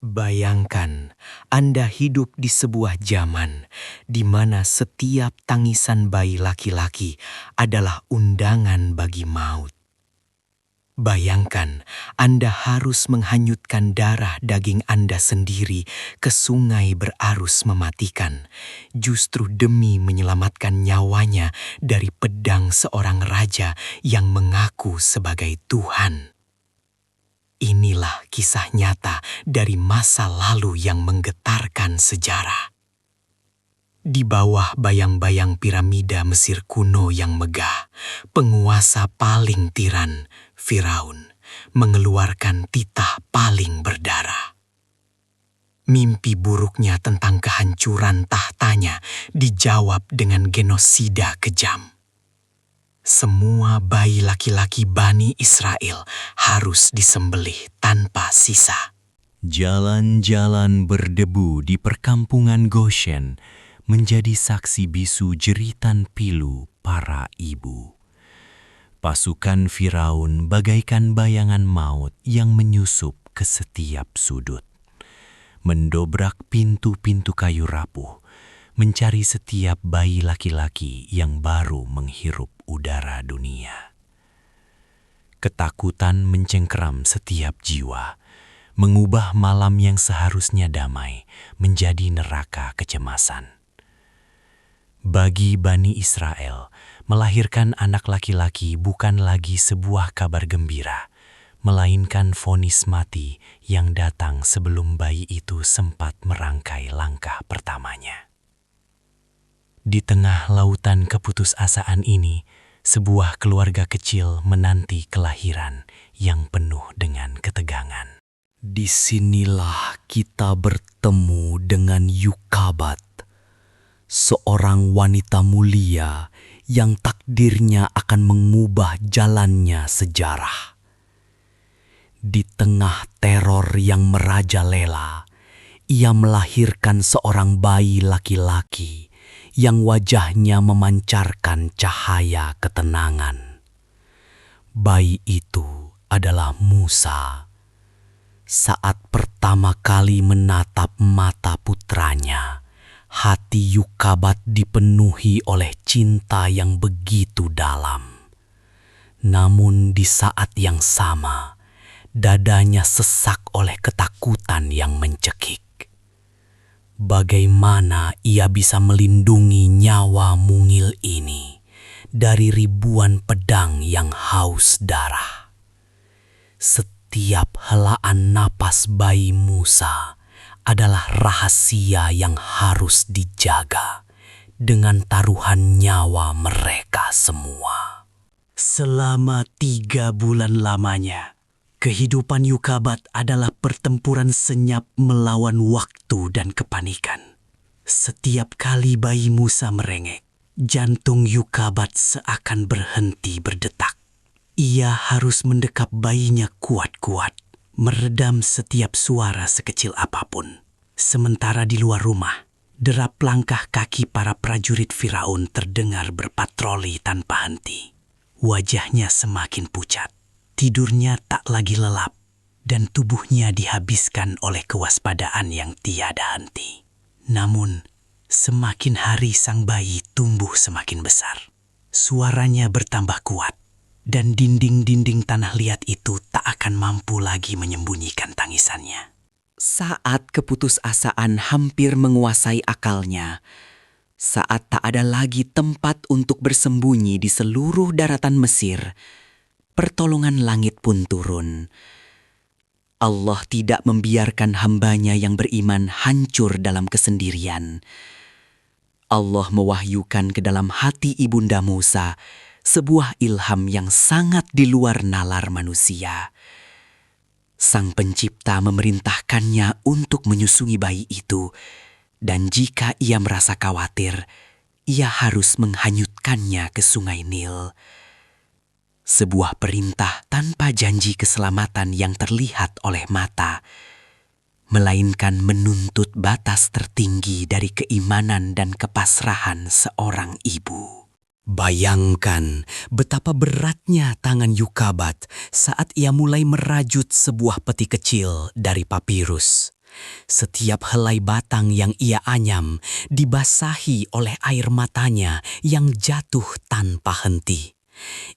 Bayangkan, Anda hidup di sebuah zaman di mana setiap tangisan bayi laki-laki adalah undangan bagi maut. Bayangkan, Anda harus menghanyutkan darah daging Anda sendiri ke sungai berarus mematikan, justru demi menyelamatkan nyawanya dari pedang seorang raja yang mengaku sebagai Tuhan. Inilah kisah nyata dari masa lalu yang menggetarkan sejarah. Di bawah bayang-bayang piramida Mesir kuno yang megah, penguasa paling tiran, Firaun, mengeluarkan titah paling berdarah. Mimpi buruknya tentang kehancuran tahtanya dijawab dengan genosida kejam. Semua bayi laki-laki Bani Israel harus disembelih tanpa sisa. Jalan-jalan berdebu di perkampungan Goshen menjadi saksi bisu jeritan pilu para ibu. Pasukan Firaun bagaikan bayangan maut yang menyusup ke setiap sudut. Mendobrak pintu-pintu kayu rapuh, mencari setiap bayi laki-laki yang baru menghirup udara dunia. Ketakutan mencengkeram setiap jiwa, mengubah malam yang seharusnya damai menjadi neraka kecemasan. Bagi Bani Israel, melahirkan anak laki-laki bukan lagi sebuah kabar gembira, melainkan vonis mati yang datang sebelum bayi itu sempat merangkai langkah pertamanya. Di tengah lautan keputusasaan ini, sebuah keluarga kecil menanti kelahiran yang penuh dengan ketegangan. Disinilah kita bertemu dengan Yukabat, seorang wanita mulia yang takdirnya akan mengubah jalannya sejarah. Di tengah teror yang merajalela, ia melahirkan seorang bayi laki-laki yang wajahnya memancarkan cahaya ketenangan. Bayi itu adalah Musa. Saat pertama kali menatap mata putranya, hati Yukabat dipenuhi oleh cinta yang begitu dalam. Namun di saat yang sama, dadanya sesak oleh ketakutan yang mencekik. Bagaimana ia bisa melindungi nyawa mungil ini dari ribuan pedang yang haus darah? Setiap helaan napas bayi Musa adalah rahasia yang harus dijaga dengan taruhan nyawa mereka semua. Selama 3 bulan lamanya, kehidupan Yukabat adalah pertempuran senyap melawan waktu dan kepanikan. Setiap kali bayi Musa merengek, jantung Yukabat seakan berhenti berdetak. Ia harus mendekap bayinya kuat-kuat, meredam setiap suara sekecil apapun. Sementara di luar rumah, derap langkah kaki para prajurit Firaun terdengar berpatroli tanpa henti. Wajahnya semakin pucat, tidurnya tak lagi lelap, dan tubuhnya dihabiskan oleh kewaspadaan yang tiada henti. Namun, semakin hari sang bayi tumbuh semakin besar. Suaranya bertambah kuat, dan dinding-dinding tanah liat itu tak akan mampu lagi menyembunyikan tangisannya. Saat keputusasaan hampir menguasai akalnya, saat tak ada lagi tempat untuk bersembunyi di seluruh daratan Mesir, pertolongan langit pun turun. Allah tidak membiarkan hambanya yang beriman hancur dalam kesendirian. Allah mewahyukan ke dalam hati ibunda Musa sebuah ilham yang sangat di luar nalar manusia. Sang Pencipta memerintahkannya untuk menyusui bayi itu, dan jika ia merasa khawatir, ia harus menghanyutkannya ke sungai Nil. Sebuah perintah tanpa janji keselamatan yang terlihat oleh mata, melainkan menuntut batas tertinggi dari keimanan dan kepasrahan seorang ibu. Bayangkan betapa beratnya tangan Yukabat saat ia mulai merajut sebuah peti kecil dari papirus. Setiap helai batang yang ia anyam dibasahi oleh air matanya yang jatuh tanpa henti.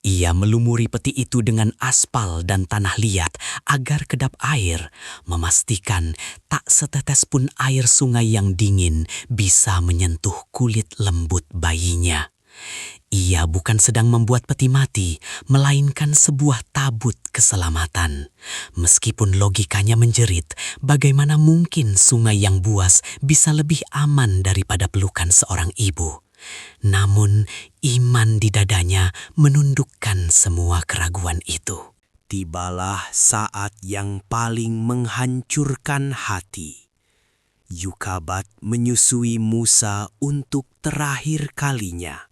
Ia melumuri peti itu dengan aspal dan tanah liat agar kedap air, memastikan tak setetes pun air sungai yang dingin bisa menyentuh kulit lembut bayinya. Ia bukan sedang membuat peti mati, melainkan sebuah tabut keselamatan. Meskipun logikanya menjerit, bagaimana mungkin sungai yang buas bisa lebih aman daripada pelukan seorang ibu? Namun, iman di dadanya menundukkan semua keraguan itu. Tibalah saat yang paling menghancurkan hati. Yukabat menyusui Musa untuk terakhir kalinya,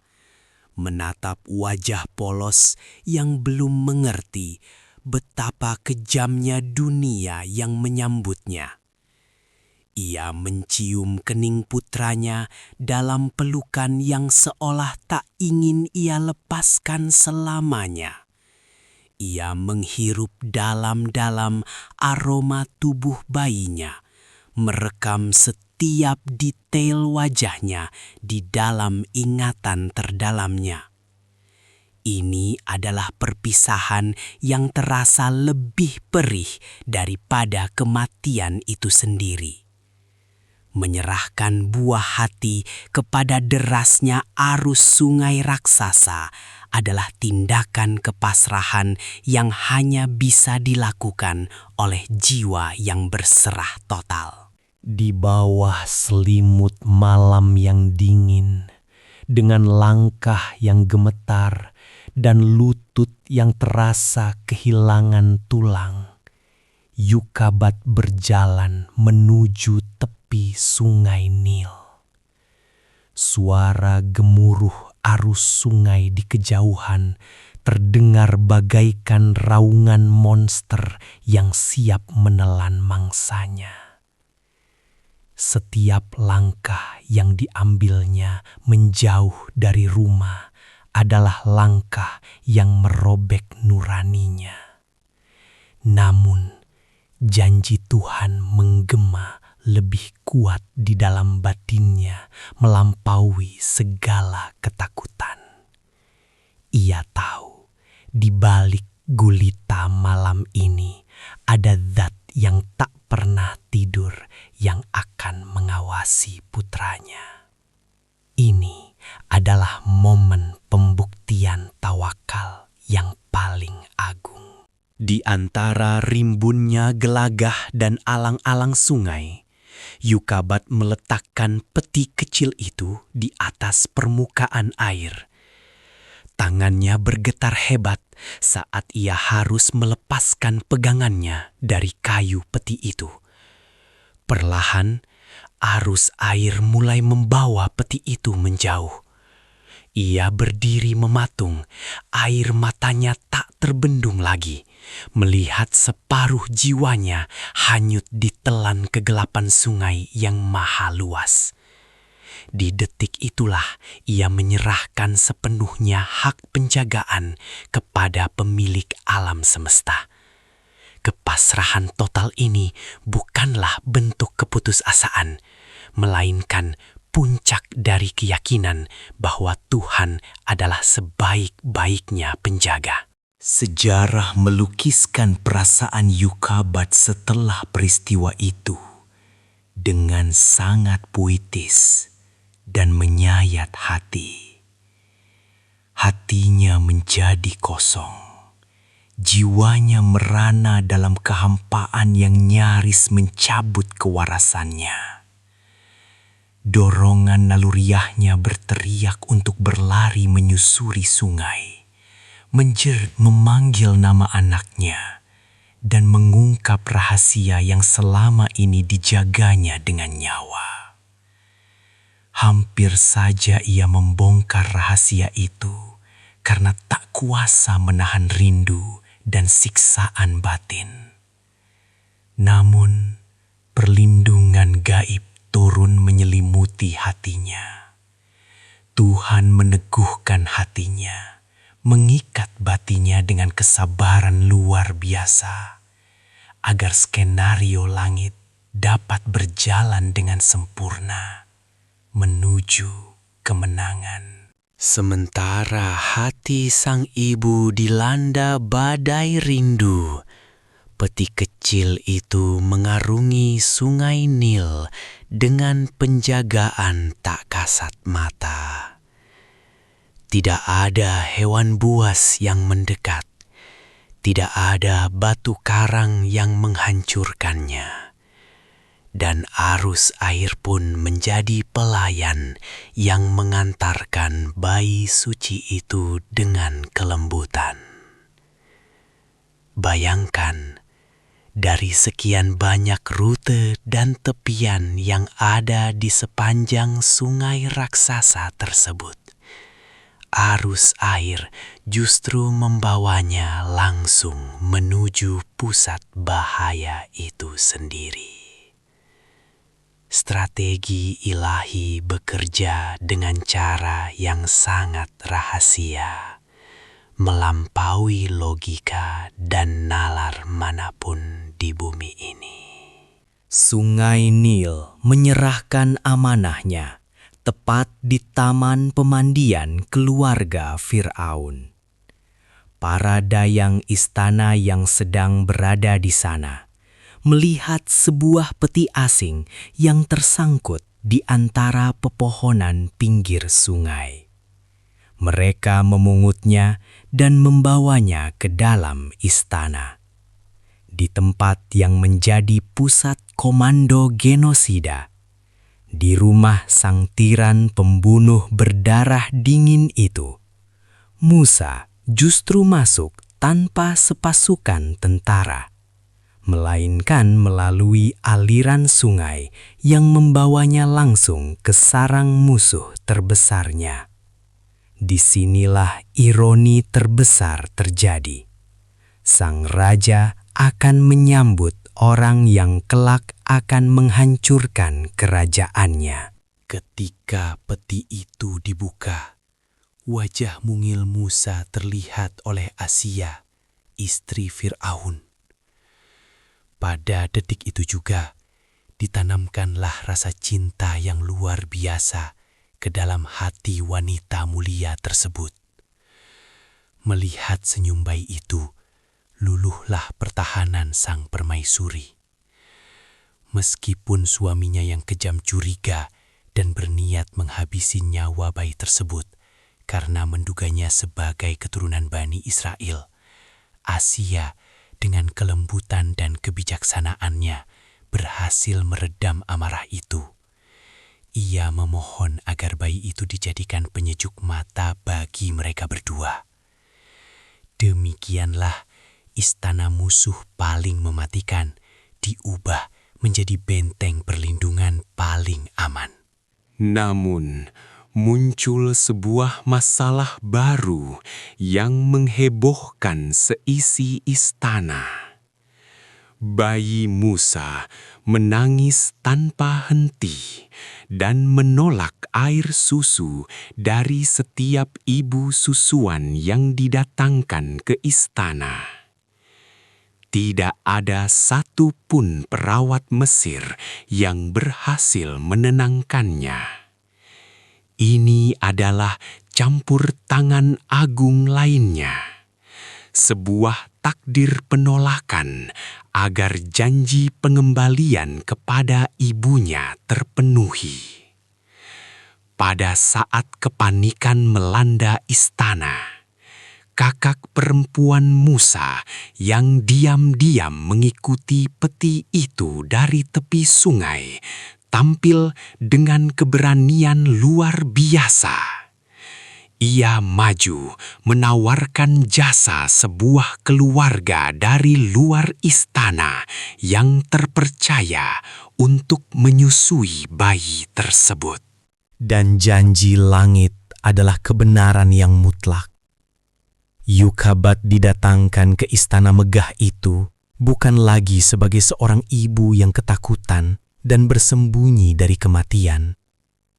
menatap wajah polos yang belum mengerti betapa kejamnya dunia yang menyambutnya. Ia mencium kening putranya dalam pelukan yang seolah tak ingin ia lepaskan selamanya. Ia menghirup dalam-dalam aroma tubuh bayinya, merekam setiap detail wajahnya di dalam ingatan terdalamnya. Ini adalah perpisahan yang terasa lebih perih daripada kematian itu sendiri. Menyerahkan buah hati kepada derasnya arus sungai raksasa adalah tindakan kepasrahan yang hanya bisa dilakukan oleh jiwa yang berserah total. Di bawah selimut malam yang dingin, dengan langkah yang gemetar dan lutut yang terasa kehilangan tulang, Yukabat berjalan menuju tepi sungai Nil. Suara gemuruh arus sungai di kejauhan terdengar bagaikan raungan monster yang siap menelan mangsanya. Setiap langkah yang diambilnya menjauh dari rumah adalah langkah yang merobek nuraninya. Namun, janji Tuhan menggema lebih kuat di dalam batinnya melampaui segala ketakutan. Ia tahu di balik gulita malam ini ada zat yang tak pernah tidur yang akan mengawasi putranya. Ini adalah momen pembuktian tawakal yang paling agung. Di antara rimbunnya gelagah dan alang-alang sungai, Yukabat meletakkan peti kecil itu di atas permukaan air. Tangannya bergetar hebat saat ia harus melepaskan pegangannya dari kayu peti itu. Perlahan, arus air mulai membawa peti itu menjauh. Ia berdiri mematung, air matanya tak terbendung lagi, melihat separuh jiwanya hanyut ditelan kegelapan sungai yang maha luas. Di detik itulah ia menyerahkan sepenuhnya hak penjagaan kepada pemilik alam semesta. Kepasrahan total ini bukanlah bentuk keputusasaan, melainkan puncak dari keyakinan bahwa Tuhan adalah sebaik-baiknya penjaga. Sejarah melukiskan perasaan Yukabat setelah peristiwa itu dengan sangat puitis dan menyayat hati. Hatinya menjadi kosong. Jiwanya merana dalam kehampaan yang nyaris mencabut kewarasannya. Dorongan naluriahnya berteriak untuk berlari menyusuri sungai, menjerit memanggil nama anaknya, dan mengungkap rahasia yang selama ini dijaganya dengan nyawa. Hampir saja ia membongkar rahasia itu karena tak kuasa menahan rindu dan siksaan batin. Namun, perlindungan gaib turun menyelimuti hatinya. Tuhan meneguhkan hatinya, mengikat batinnya dengan kesabaran luar biasa, agar skenario langit dapat berjalan dengan sempurna menuju kemenangan. Sementara hati sang ibu dilanda badai rindu, peti kecil itu mengarungi sungai Nil dengan penjagaan tak kasat mata. Tidak ada hewan buas yang mendekat, tidak ada batu karang yang menghancurkannya. Dan arus air pun menjadi pelayan yang mengantarkan bayi suci itu dengan kelembutan. Bayangkan, dari sekian banyak rute dan tepian yang ada di sepanjang sungai raksasa tersebut, arus air justru membawanya langsung menuju pusat bahaya itu sendiri. Strategi ilahi bekerja dengan cara yang sangat rahasia, melampaui logika dan nalar manapun di bumi ini. Sungai Nil menyerahkan amanahnya tepat di taman pemandian keluarga Fir'aun. Para dayang istana yang sedang berada di sana melihat sebuah peti asing yang tersangkut di antara pepohonan pinggir sungai. Mereka memungutnya dan membawanya ke dalam istana. Di tempat yang menjadi pusat komando genosida, di rumah sang tiran pembunuh berdarah dingin itu, Musa justru masuk tanpa sepasukan tentara, melainkan melalui aliran sungai yang membawanya langsung ke sarang musuh terbesarnya. Disinilah ironi terbesar terjadi. Sang raja akan menyambut orang yang kelak akan menghancurkan kerajaannya. Ketika peti itu dibuka, wajah mungil Musa terlihat oleh Asia, istri Fir'aun. Pada detik itu juga, ditanamkanlah rasa cinta yang luar biasa ke dalam hati wanita mulia tersebut. Melihat senyum bayi itu, luluhlah pertahanan sang permaisuri. Meskipun suaminya yang kejam curiga dan berniat menghabisi nyawa bayi tersebut karena menduganya sebagai keturunan Bani Israel, Asia dengan kelembutan dan kebijaksanaannya berhasil meredam amarah itu. Ia memohon agar bayi itu dijadikan penyejuk mata bagi mereka berdua. Demikianlah istana musuh paling mematikan diubah menjadi benteng perlindungan paling aman. Namun, muncul sebuah masalah baru yang menghebohkan seisi istana. Bayi Musa menangis tanpa henti dan menolak air susu dari setiap ibu susuan yang didatangkan ke istana. Tidak ada satu pun perawat Mesir yang berhasil menenangkannya. Ini adalah campur tangan agung lainnya, sebuah takdir penolakan agar janji pengembalian kepada ibunya terpenuhi. Pada saat kepanikan melanda istana, kakak perempuan Musa yang diam-diam mengikuti peti itu dari tepi sungai tampil dengan keberanian luar biasa. Ia maju menawarkan jasa sebuah keluarga dari luar istana yang terpercaya untuk menyusui bayi tersebut. Dan janji langit adalah kebenaran yang mutlak. Yukabat didatangkan ke istana megah itu bukan lagi sebagai seorang ibu yang ketakutan dan bersembunyi dari kematian,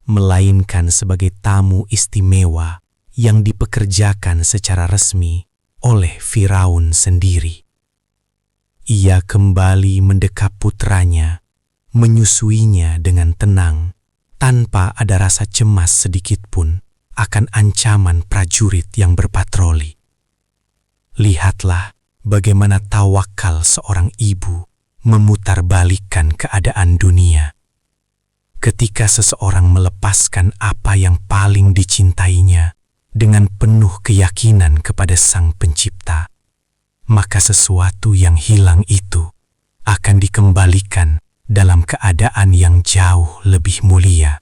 melainkan sebagai tamu istimewa yang dipekerjakan secara resmi oleh Firaun sendiri. Ia kembali mendekap putranya, menyusuinya dengan tenang, tanpa ada rasa cemas sedikit pun akan ancaman prajurit yang berpatroli. Lihatlah bagaimana tawakal seorang ibu memutarbalikkan keadaan dunia. Ketika seseorang melepaskan apa yang paling dicintainya dengan penuh keyakinan kepada Sang Pencipta, maka sesuatu yang hilang itu akan dikembalikan dalam keadaan yang jauh lebih mulia.